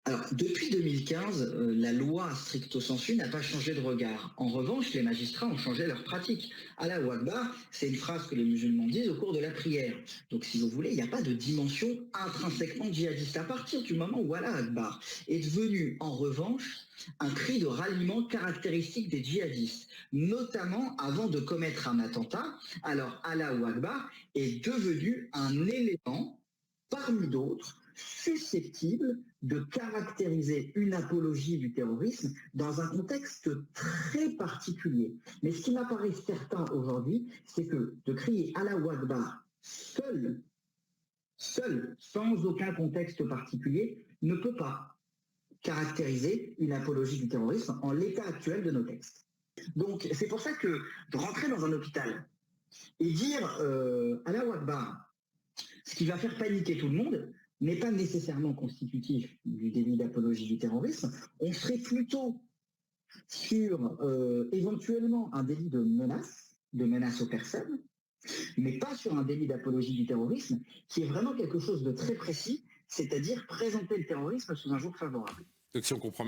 Alors, depuis 2015, la loi stricto sensu n'a pas changé de regard. En revanche, les magistrats ont changé leur pratique. Allahu Akbar, c'est une phrase que les musulmans disent au cours de la prière. Donc, si vous voulez, il n'y a pas de dimension intrinsèquement djihadiste. À partir du moment où Allah Akbar est devenu, en revanche, un cri de ralliement caractéristique des djihadistes, notamment avant de commettre un attentat, alors Allahu Akbar est devenu un élément parmi d'autres susceptible de caractériser une apologie du terrorisme dans un contexte très particulier. Mais ce qui m'apparaît certain aujourd'hui, c'est que de crier Allahu Akbar seul, sans aucun contexte particulier, ne peut pas caractériser une apologie du terrorisme en l'état actuel de nos textes. Donc c'est pour ça que de rentrer dans un hôpital et dire Allahu Akbar, ce qui va faire paniquer tout le monde, n'est pas nécessairement constitutif du délit d'apologie du terrorisme. On serait plutôt sur éventuellement un délit de menace aux personnes, mais pas sur un délit d'apologie du terrorisme, qui est vraiment quelque chose de très précis, c'est-à-dire présenter le terrorisme sous un jour favorable. Donc si on comprend bien,